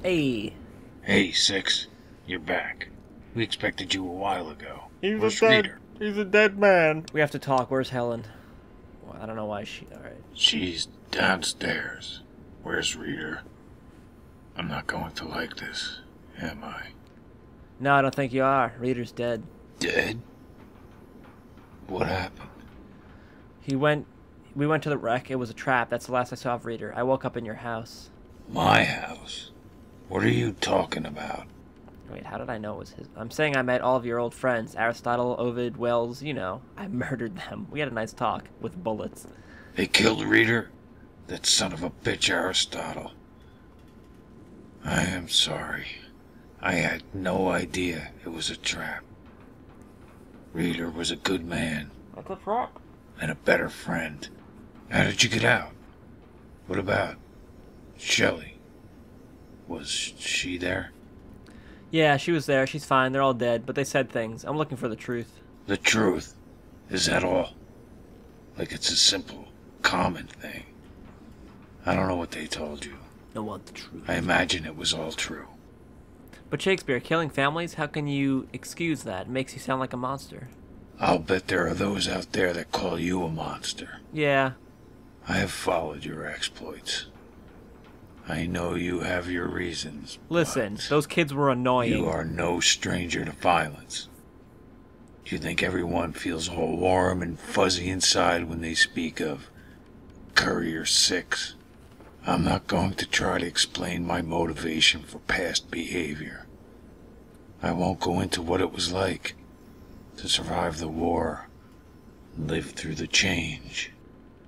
Hey. Hey, Six. You're back. We expected you a while ago. He's a dead man. We have to talk. Where's Helen? Well, I don't know why she... Alright. She's downstairs. Where's Reader? I'm not going to like this, am I? No, I don't think you are. Reader's dead. Dead? What happened? We went to the wreck. It was a trap. That's the last I saw of Reader. I woke up in your house. My house? What are you talking about? Wait, how did I know it was his? I'm saying I met all of your old friends. Aristotle, Ovid, Wells, you know. I murdered them. We had a nice talk with bullets. They killed Reader? That son of a bitch Aristotle. I am sorry. I had no idea it was a trap. Reader was a good man. That's a trap. And a better friend. How did you get out? What about Shelley? Was she there? Yeah, she was there. She's fine. They're all dead, but they said things. I'm looking for the truth. The truth? Is that all? Like it's a simple, common thing. I don't know what they told you. I want the truth. I imagine it was all true. But Shakespeare, killing families, how can you excuse that? It makes you sound like a monster. I'll bet there are those out there that call you a monster. Yeah. I have followed your exploits. I know you have your reasons. Listen, those kids were annoying. You are no stranger to violence. You think everyone feels all warm and fuzzy inside when they speak of Courier 6? I'm not going to try to explain my motivation for past behavior. I won't go into what it was like to survive the war and live through the change.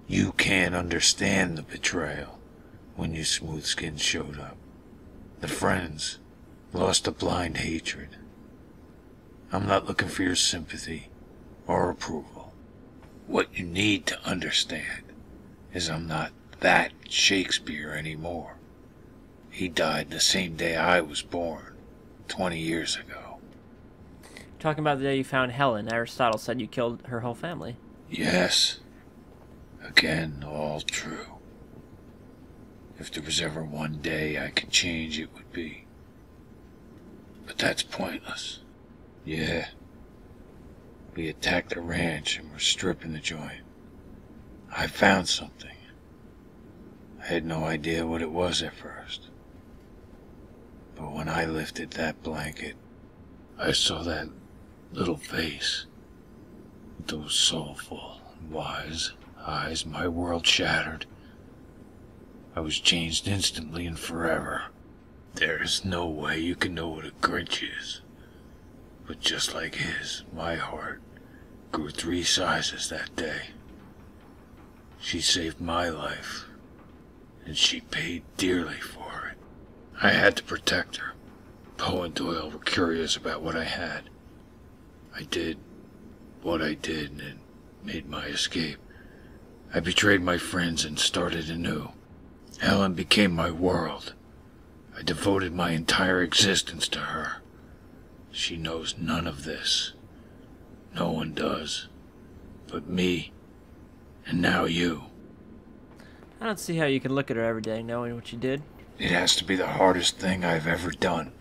You can't understand the betrayal when you smooth-skins showed up. The friends lost a blind hatred. I'm not looking for your sympathy or approval. What you need to understand is I'm not that Shakespeare anymore. He died the same day I was born, 20 years ago. Talking about the day you found Helen, Aristotle said you killed her whole family. Yes. Again, all true. If there was ever one day I could change, it would be. But that's pointless. Yeah. We attacked the ranch and were stripping the joint. I found something. I had no idea what it was at first. But when I lifted that blanket, I saw that little face. With those soulful, wise eyes, my world shattered. I was changed instantly and forever. There is no way you can know what a Grinch is. But just like his, my heart grew 3 sizes that day. She saved my life, and she paid dearly for it. I had to protect her. Poe and Doyle were curious about what I had. I did what I did and made my escape. I betrayed my friends and started anew. Helen became my world. I devoted my entire existence to her. She knows none of this. No one does. But me, and now you. I don't see how you can look at her every day knowing what you did. It has to be the hardest thing I've ever done.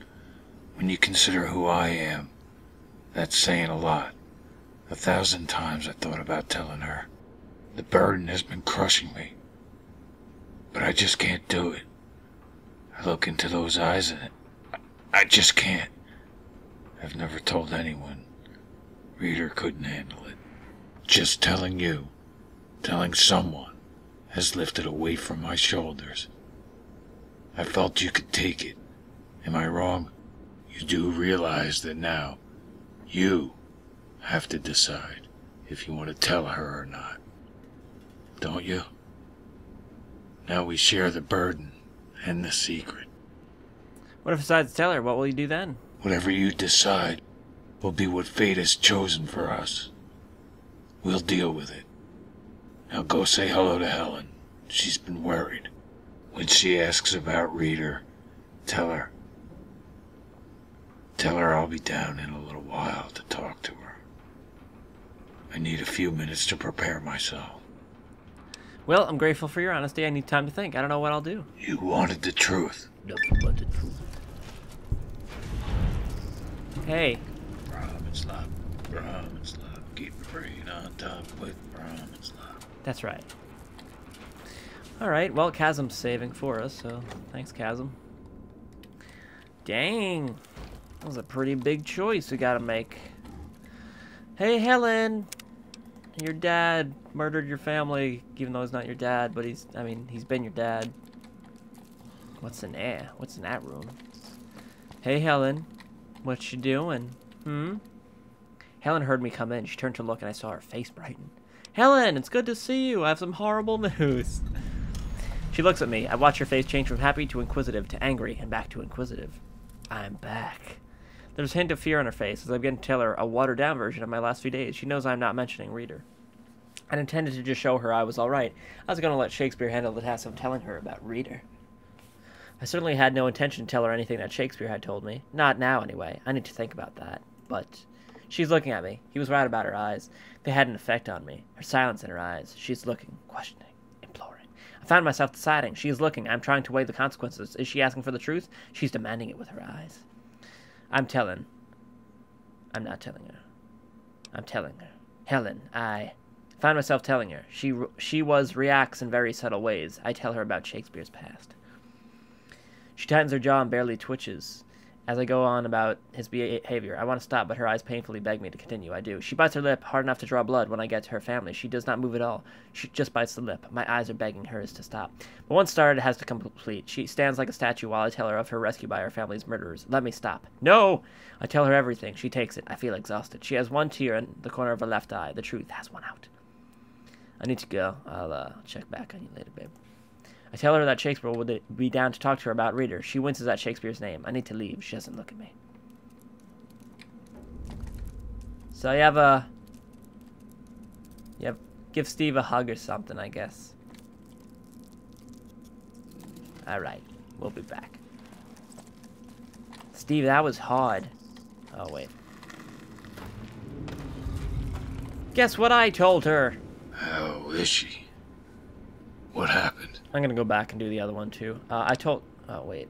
When you consider who I am, that's saying a lot. 1,000 times I thought about telling her. The burden has been crushing me. But I just can't do it. I look into those eyes and I just can't. I've never told anyone. Reader couldn't handle it. Just telling you, telling someone, has lifted a weight from my shoulders. I felt you could take it. Am I wrong? You do realize that now, you have to decide if you want to tell her or not. Don't you? Now we share the burden and the secret. What if I decide to tell her? What will you do then? Whatever you decide will be what fate has chosen for us. We'll deal with it. Now go say hello to Helen. She's been worried. When she asks about Reader, tell her I'll be down in a little while to talk to her. I need a few minutes to prepare myself. Well, I'm grateful for your honesty. I need time to think. I don't know what I'll do. You wanted the truth. Nothing but the truth. Hey. Brahmin slop, Brahmin slop. Keep your brain on top with Brahmin slop. That's right. Alright, well, Chasm's saving for us, so thanks, Chasm. Dang. That was a pretty big choice we gotta make. Hey, Helen! Your dad murdered your family, even though he's not your dad, but he's been your dad. What's in there? What's in that room? Hey, Helen. What you doing? Helen heard me come in. She turned to look, and I saw her face brighten. Helen, it's good to see you. I have some horrible news. She looks at me. I watch her face change from happy to inquisitive to angry and back to inquisitive. I'm back. There's a hint of fear on her face as I begin to tell her a watered-down version of my last few days. She knows I'm not mentioning Reader. I intended to just show her I was all right. I was going to let Shakespeare handle the task of telling her about Reader. I certainly had no intention to tell her anything that Shakespeare had told me. Not now, anyway. I need to think about that. But she's looking at me. He was right about her eyes. They had an effect on me. Her silence in her eyes. She's looking, questioning, imploring. I found myself deciding. She is looking. I'm trying to weigh the consequences. Is she asking for the truth? She's demanding it with her eyes. I'm telling. I'm not telling her. I'm telling her. Helen, I found myself telling her. She reacts in very subtle ways. I tell her about Shakespeare's past. She tightens her jaw and barely twitches as I go on about his behavior. I want to stop, but her eyes painfully beg me to continue. I do. She bites her lip hard enough to draw blood when I get to her family. She does not move at all. She just bites the lip. My eyes are begging hers to stop. But once started, it has to come complete. She stands like a statue while I tell her of her rescue by her family's murderers. Let me stop. No! I tell her everything. She takes it. I feel exhausted. She has one tear in the corner of her left eye. The truth has one out. I need to go. I'll check back on you later, babe. I tell her that Shakespeare would be down to talk to her about Reader. She winces at Shakespeare's name. I need to leave. She doesn't look at me. So give Steve a hug or something, I guess. Alright, we'll be back. Steve, that was hard. Oh, wait. Guess what I told her? How is she? What happened? I'm gonna go back and do the other one too. Oh wait,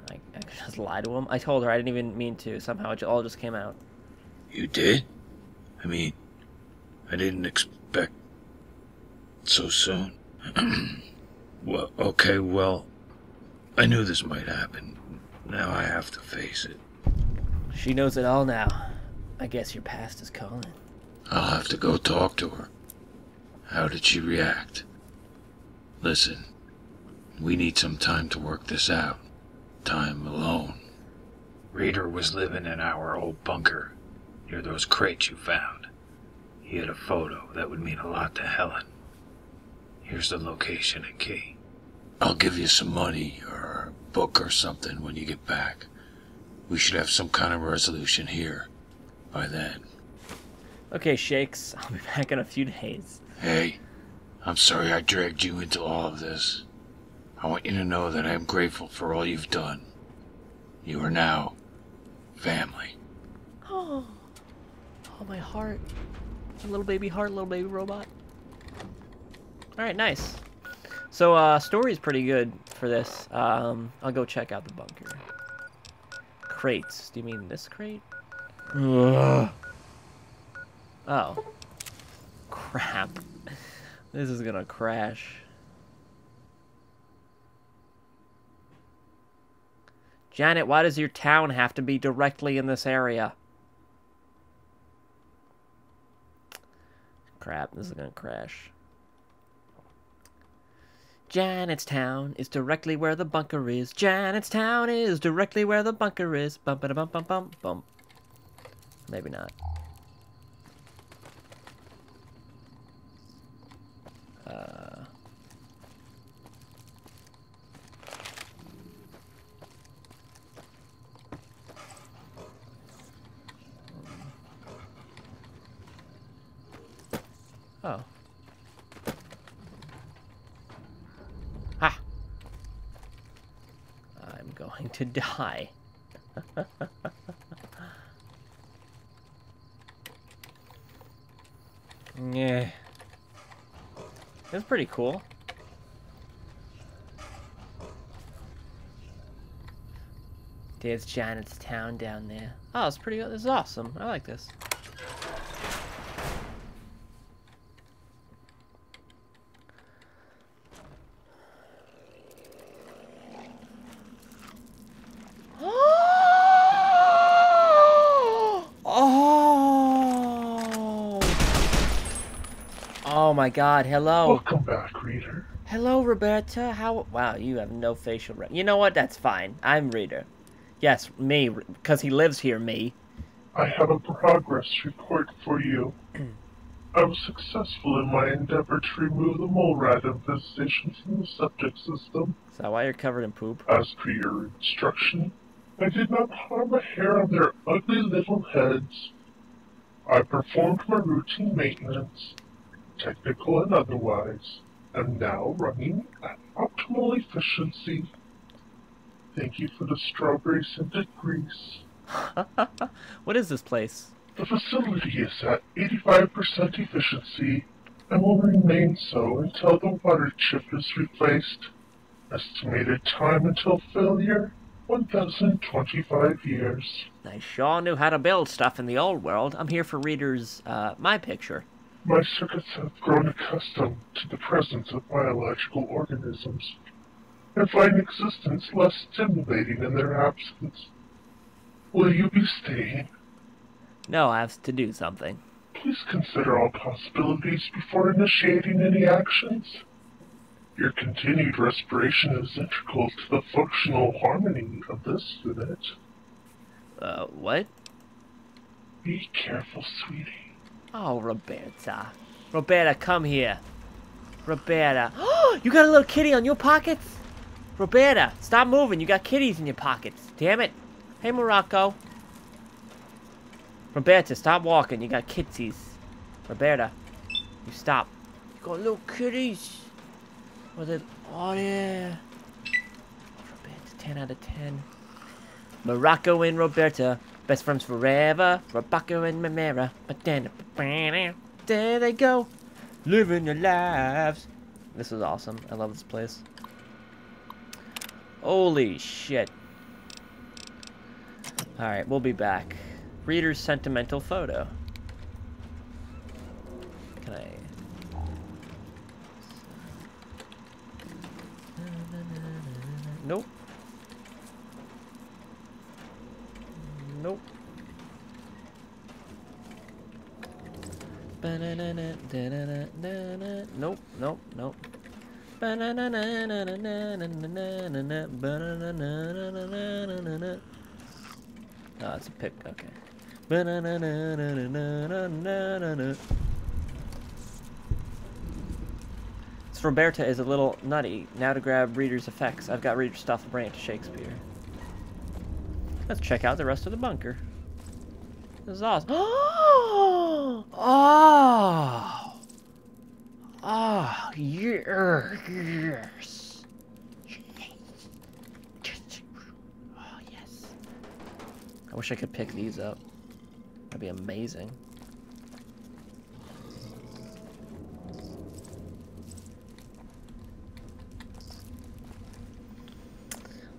I just lied to him. I told her I didn't even mean to. Somehow it all just came out. You did? I mean, I didn't expect so soon. Well, okay, well, I knew this might happen. Now I have to face it. She knows it all now. I guess your past is calling. I'll have to go talk to her. How did she react? Listen, we need some time to work this out. Time alone. Reader was living in our old bunker, near those crates you found. He had a photo that would mean a lot to Helen. Here's the location and key. I'll give you some money or a book or something when you get back. We should have some kind of resolution here by then. Okay, Shakes. I'll be back in a few days. Hey. I'm sorry I dragged you into all of this. I want you to know that I am grateful for all you've done. You are now family. Oh, my heart. A little baby heart, little baby robot. Alright, nice. So, story's pretty good for this. I'll go check out the bunker. Crates. Do you mean this crate? Ugh. Oh. Crap. This is gonna crash. Janet, why does your town have to be directly in this area? Crap, this is gonna crash. Janet's town is directly where the bunker is. Janet's town is directly where the bunker is. Bump a bump bump bump bump. Maybe not. Oh. Ha! I'm going to die. Yeah. That's pretty cool. There's Janet's town down there. Oh, it's pretty good. This is awesome. I like this. Oh my God! Hello. Welcome back, reader. Hello, Roberta. How? Wow, you have no facial. You know what? That's fine. I'm reader. Yes, me, because he lives here. Me. I have a progress report for you. I was successful in my endeavor to remove the mole rat infestation from the septic system. Is that why you're covered in poop? As per your instruction, I did not harm a hair on their ugly little heads. I performed my routine maintenance, technical and otherwise, and now running at optimal efficiency. Thank you for the strawberry-scented grease. What is this place? The facility is at 85% efficiency and will remain so until the water chip is replaced. Estimated time until failure, 1,025 years. I sure knew how to build stuff in the old world. I'm here for readers, my picture. My circuits have grown accustomed to the presence of biological organisms and find existence less stimulating in their absence. Will you be staying? No, I have to do something. Please consider all possibilities before initiating any actions. Your continued respiration is integral to the functional harmony of this unit. What? Be careful, sweetie. Oh, Roberta. Roberta, come here. Roberta. Oh, you got a little kitty on your pockets? Roberta, stop moving. You got kitties in your pockets. Damn it. Hey, Morocco. Roberta, stop walking. You got kitsies. Roberta, you stop. You got little kitties. Oh, yeah. Roberta, 10 out of 10. Morocco and Roberta, best friends forever. Morocco and Mamera. But then, there they go. Living their lives. This is awesome. I love this place. Holy shit. Alright, we'll be back. Reader's sentimental photo. Can I... Nope. Nope. Nope, nope, nope. Oh, it's a pic, okay. So Roberta is a little nutty. Now to grab reader's effects. I've got reader stuff to bring it to Shakespeare. Let's check out the rest of the bunker. This is awesome. Oh! Oh! Oh, yes. Oh, yes. I wish I could pick these up. That'd be amazing.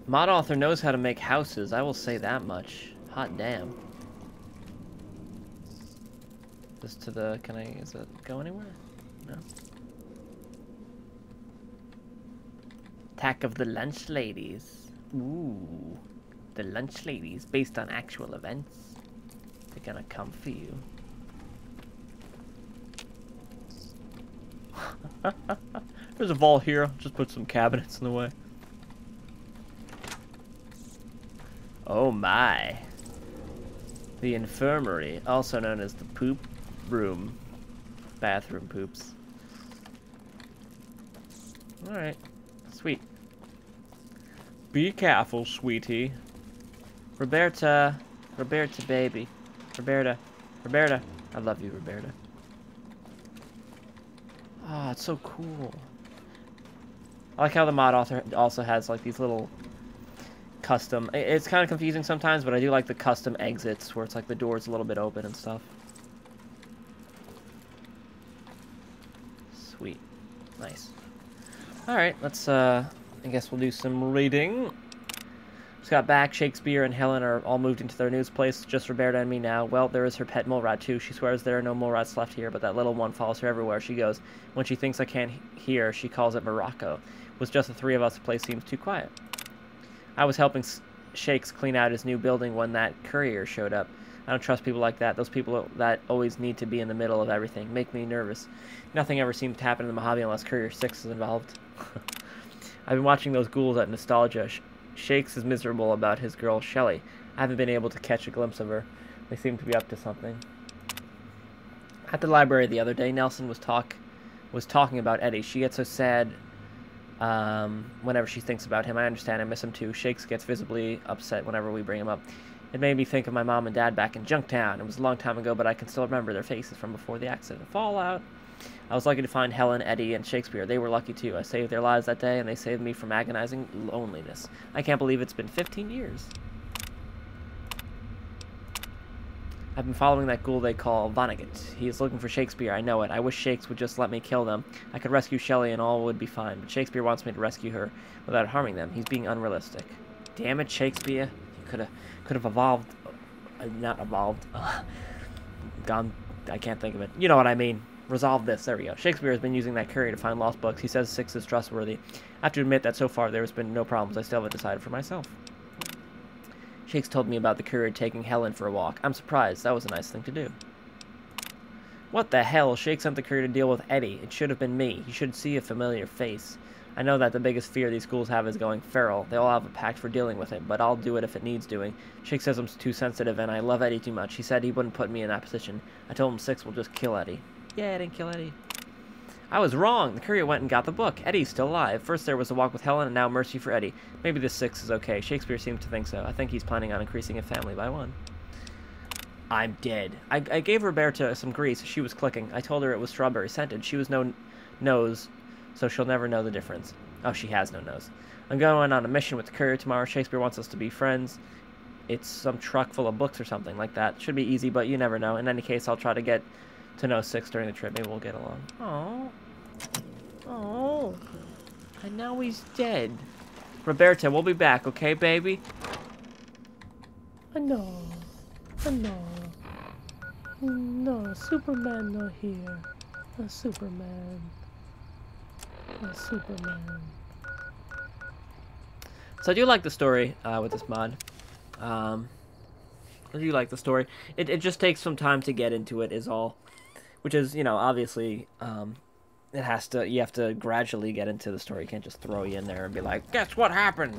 Mod author knows how to make houses, I will say that much. Hot damn. This to the, is it go anywhere? No. Attack of the Lunch Ladies. Ooh. The Lunch Ladies, based on actual events. They're gonna come for you. There's a vault here. Just put some cabinets in the way. Oh my. The infirmary, also known as the poop room. Bathroom poops. Alright. Sweet. Be careful, sweetie. Roberta. Roberta, baby. Roberta. Roberta. I love you, Roberta. Ah, oh, it's so cool. I like how the mod author also has like these little custom... It's kind of confusing sometimes, but I do like the custom exits where it's like the door's a little bit open and stuff. Sweet. Nice. Alright, let's, I guess we'll do some reading. Just got back. Shakespeare and Helen are all moved into their new place. Just Roberta and me now. Well, there is her pet mole rat, too. She swears there are no mole rats left here, but that little one follows her everywhere she goes. When she thinks I can't hear, she calls it Morocco. With just the three of us, the place seems too quiet. I was helping Shakes clean out his new building when that Courier showed up. I don't trust people like that. Those people that always need to be in the middle of everything make me nervous. Nothing ever seems to happen in the Mojave unless Courier 6 is involved. I've been watching those ghouls at Nostalgia. Shakes is miserable about his girl, Shelley. I haven't been able to catch a glimpse of her. They seem to be up to something. At the library the other day, Nelson was talking about Eddie. She gets so sad whenever she thinks about him. I understand. I miss him too. Shakes gets visibly upset whenever we bring him up. It made me think of my mom and dad back in Junktown. It was a long time ago, but I can still remember their faces from before the accident. Fallout. I was lucky to find Helen, Eddie, and Shakespeare. They were lucky too. I saved their lives that day, and they saved me from agonizing loneliness. I can't believe it's been 15 years. I've been following that ghoul they call Vonnegut. He is looking for Shakespeare. I know it. I wish Shakes would just let me kill them. I could rescue Shelley and all would be fine, but Shakespeare wants me to rescue her without harming them. He's being unrealistic. Damn it, Shakespeare. You could have evolved. Not evolved. Gone. I can't think of it. You know what I mean. Resolve this. There we go. Shakespeare has been using that Courier to find lost books. He says 6 is trustworthy. I have to admit that so far there has been no problems. I still haven't decided for myself. Shakes told me about the Courier taking Helen for a walk. I'm surprised. That was a nice thing to do. What the hell? Shakes sent the Courier to deal with Eddie. It should have been me. He should see a familiar face. I know that the biggest fear these schools have is going feral. They all have a pact for dealing with it, but I'll do it if it needs doing. Shakes says I'm too sensitive and I love Eddie too much. He said he wouldn't put me in that position. I told him 6 will just kill Eddie. Yeah, I didn't kill Eddie. I was wrong. The Courier went and got the book. Eddie's still alive. First there was a walk with Helen, and now mercy for Eddie. Maybe this 6 is okay. Shakespeare seems to think so. I think he's planning on increasing his family by 1. I'm dead. I gave Roberta some grease. She was clicking. I told her it was strawberry scented. She was no nose, so she'll never know the difference. Oh, she has no nose. I'm going on a mission with the Courier tomorrow. Shakespeare wants us to be friends. It's some truck full of books or something like that. Should be easy, but you never know. In any case, I'll try to get to know 6 during the trip. Maybe we'll get along. Oh. Oh. And now he's dead. Roberta, we'll be back, okay, baby? No. No. No, Superman not here. Superman. Superman. So I do like the story with this mod. I do like the story. It just takes some time to get into it is all. Which is, you know, obviously, you have to gradually get into the story. You can't just throw you in there and be like, guess what happened?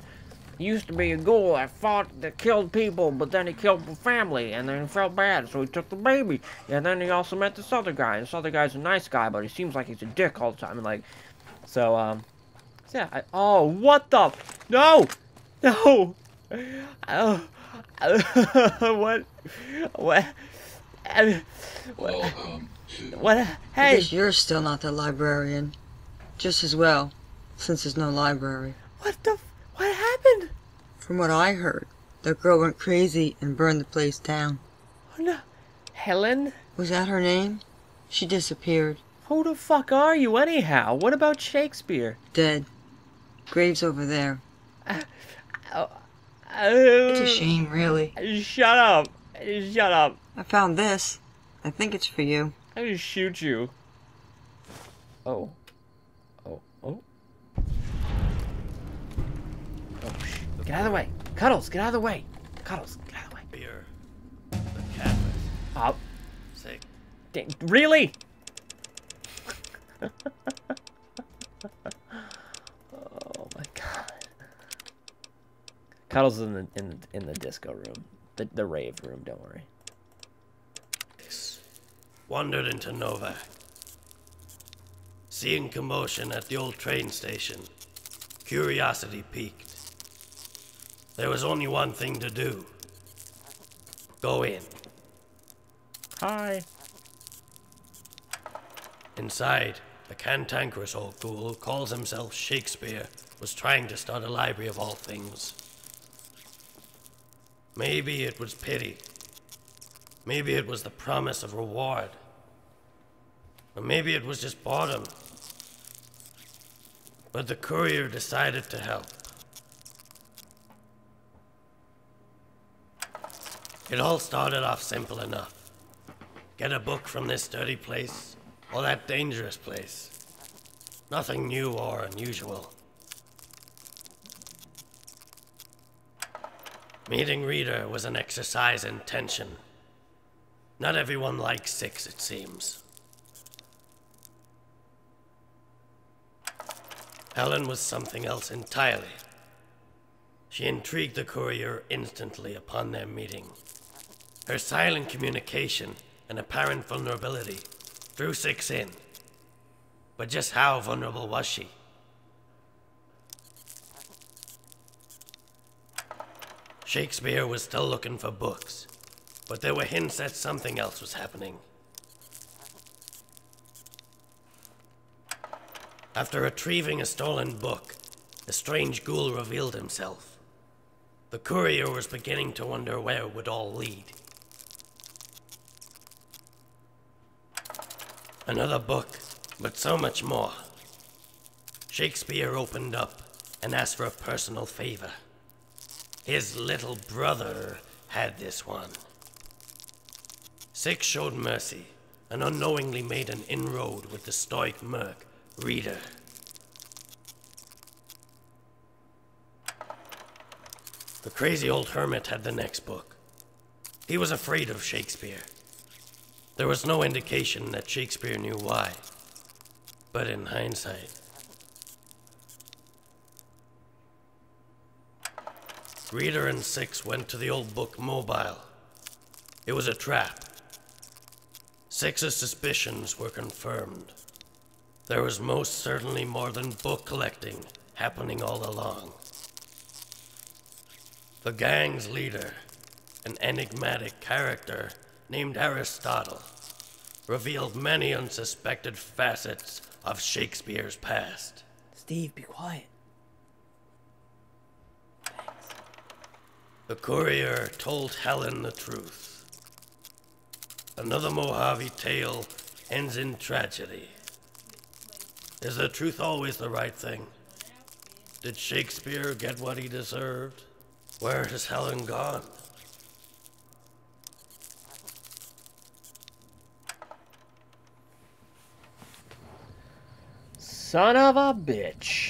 He used to be a ghoul that killed people, but then he killed the family, and then he felt bad, so he took the baby. And then he also met this other guy, and this other guy's a nice guy, but he seems like he's a dick all the time. And like, so yeah. Oh, what the? No! No! What? Welcome to... What? I Hey! guess you're still not the librarian. Just as well, since there's no library. What happened? From what I heard, that girl went crazy and burned the place down. Oh, no. Helen? Was that her name? She disappeared. Who the fuck are you anyhow? What about Shakespeare? Dead. Grave's over there. It's It's a shame, really. Shut up. Shut up. I found this. I think it's for you. I'm gonna shoot you. Oh. Oh. Oh. Oh, get out of the way. Cuddles, get out of the way. Cuddles, get out of the way. Here. The cat. Oh. Sick. Really? Oh my god. Cuddles is in the disco room. The rave room, don't worry. Wandered into Novac. Seeing commotion at the old train station, curiosity piqued. There was only one thing to do. Go in. Hi. Inside, the cantankerous old fool who calls himself Shakespeare was trying to start a library of all things. Maybe it was pity. Maybe it was the promise of reward. Or maybe it was just boredom. But the Courier decided to help. It all started off simple enough. Get a book from this dirty place, or that dangerous place. Nothing new or unusual. Meeting Reader was an exercise in tension. Not everyone likes Six, it seems. Helen was something else entirely. She intrigued the Courier instantly upon their meeting. Her silent communication and apparent vulnerability drew Six in. But just how vulnerable was she? Shakespeare was still looking for books, but there were hints that something else was happening. After retrieving a stolen book, a strange ghoul revealed himself. The Courier was beginning to wonder where it would all lead. Another book, but so much more. Shakespeare opened up and asked for a personal favor. His little brother had this one. Six showed mercy and unknowingly made an inroad with the stoic merc, Reader. The crazy old hermit had the next book. He was afraid of Shakespeare. There was no indication that Shakespeare knew why, but in hindsight, Reader and Six went to the old book mobile. It was a trap. Six's suspicions were confirmed. There was most certainly more than book collecting happening all along. The gang's leader, an enigmatic character named Aristotle, revealed many unsuspected facets of Shakespeare's past. Steve, be quiet. The Courier told Helen the truth. Another Mojave tale ends in tragedy. Is the truth always the right thing? Did Shakespeare get what he deserved? Where has Helen gone? Son of a bitch.